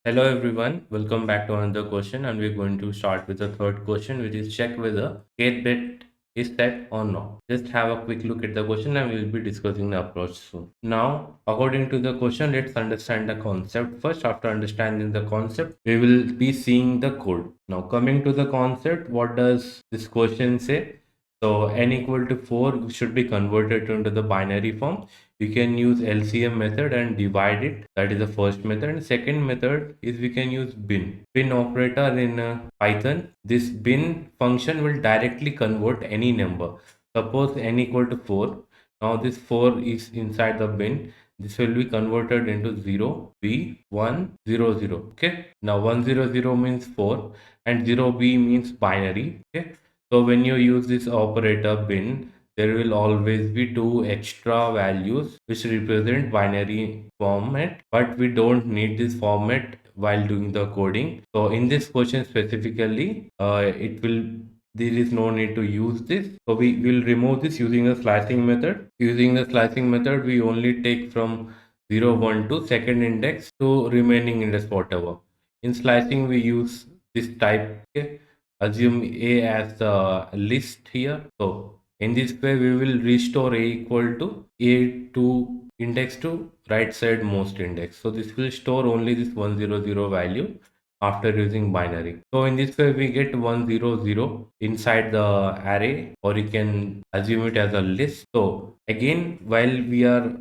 Hello everyone, welcome back to another question, and we're going to start with the third question, which is check whether kth bit is set or not. Just have a quick look at the question and we'll be discussing the approach soon. Now, according to the question, let's understand the concept first. After understanding the concept, we will be seeing the code. Now, coming to the concept, what does this question say? So n equal to 4 should be converted into the binary form. We can use LCM method and divide it. That is the first method. And second method is we can use bin. Bin operator in Python. This bin function will directly convert any number. Suppose n equal to 4. Now this 4 is inside the bin. This will be converted into 0, B, 1, 0, 0. Okay. Now 1, 0, 0 means 4 and 0B means binary. Okay. So when you use this operator bin, there will always be two extra values which represent binary format, but we don't need this format while doing the coding. So in this question specifically, it will there is no need to use this. So we will remove this using a slicing method. Using the slicing method, we only take from 0, 1 to second index to remaining index whatever. In slicing, we use this type. Okay? Assume A as the list here. So in this way, we will restore A equal to A to index to right side most index. So this will store only this 100 value after using binary. So in this way, we get 100 inside the array, or you can assume it as a list. So again, while we are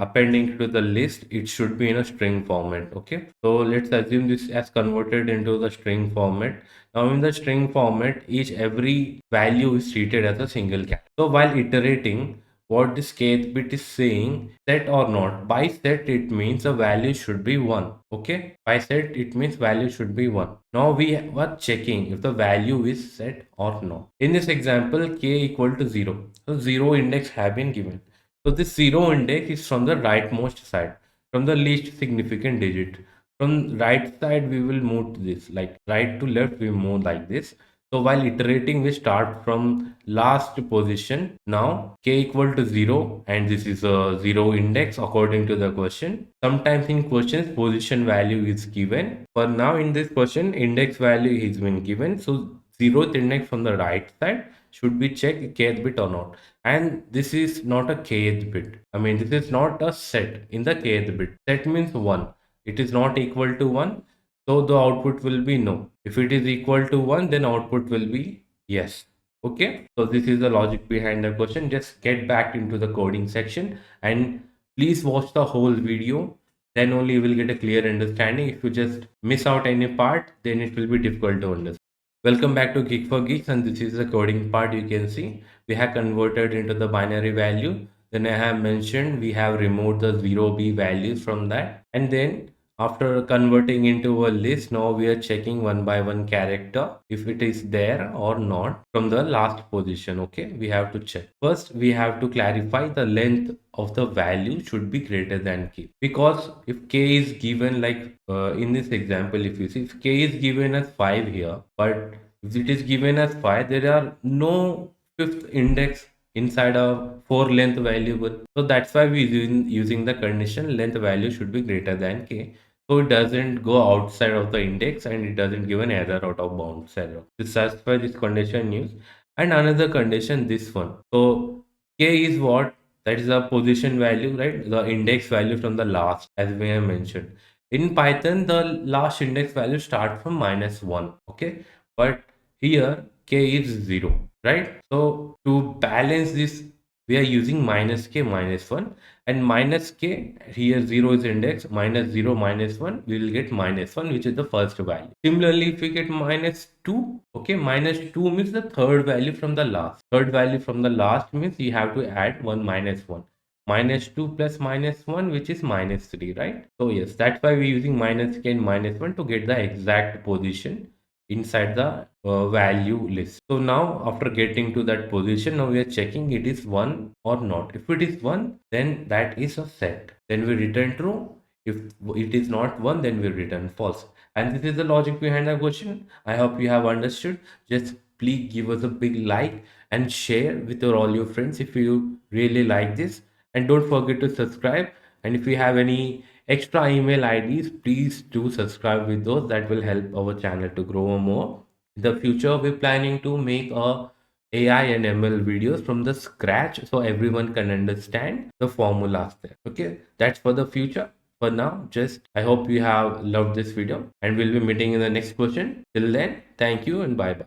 appending to the list, it should be in a string format. Okay. So let's assume this as converted into the string format. Now in the string format, every value is treated as a single character. So while iterating, what this kth bit is saying, set or not. By set, it means a value should be 1. Okay. By set, it means value should be 1. Now we are checking if the value is set or not. In this example, k equal to 0. So 0 index have been given. So this 0 index is from the rightmost side, from the least significant digit. From right side, we will move to this, like right to left, we move like this. So while iterating, we start from last position. Now k equal to 0, and this is a 0 index according to the question. Sometimes in questions, position value is given. For now, in this question, index value is been given. So 0th index from the right side should be checked kth bit or not. And this is not a kth bit. I mean, this is not a set in the kth bit. Set means 1. It is not equal to 1, so the output will be no. If it is equal to 1, then output will be yes. Okay, so this is the logic behind the question. Just get back into the coding section and please watch the whole video. Then only you will get a clear understanding. If you just miss out any part, then it will be difficult to understand. Welcome back to Geek for Geeks, and this is the coding part. You can see we have converted into the binary value. Then I have mentioned we have removed the 0b values from that, and then after converting into a list, now we are checking one by one character if it is there or not from the last position. Okay, we have to check. First, we have to clarify the length of the value should be greater than k, because if k is given like in this example, if you see, if k is given as 5 here, but if it is given as 5, there are no fifth index inside a 4 length variable. So that's why we using the condition length value should be greater than k. So it doesn't go outside of the index and it doesn't give an error out of bounds error. To satisfy this condition use. And another condition, this one. So k is what? That is a position value, right? The index value from the last, as we have mentioned. In Python, the last index value start from -1. Okay. But here k is 0, right? So to balance this, we are using -k -1, and minus k, here 0 is index, -0 -1, we will get -1, which is the first value. Similarly, if we get -2, okay, -2 means the third value from the last. Third value from the last means you have to add 1 -1. -2 plus -1, which is -3, right? So yes, that's why we're using -k and -1 to get the exact position inside the value list. So now after getting to that position, now we are checking it is 1 or not. If it is 1, then that is a set. Then we return true. If it is not 1, then we return false. And this is the logic behind the question. I hope you have understood. Just please give us a big like and share with all your friends if you really like this. And don't forget to subscribe. And if you have any extra email IDs, please do subscribe with those. That will help our channel to grow more. In the future, we're planning to make a AI and ML videos from the scratch so everyone can understand the formulas there. Okay, that's for the future. For now, just I hope you have loved this video and we'll be meeting in the next question. Till then, thank you and bye bye.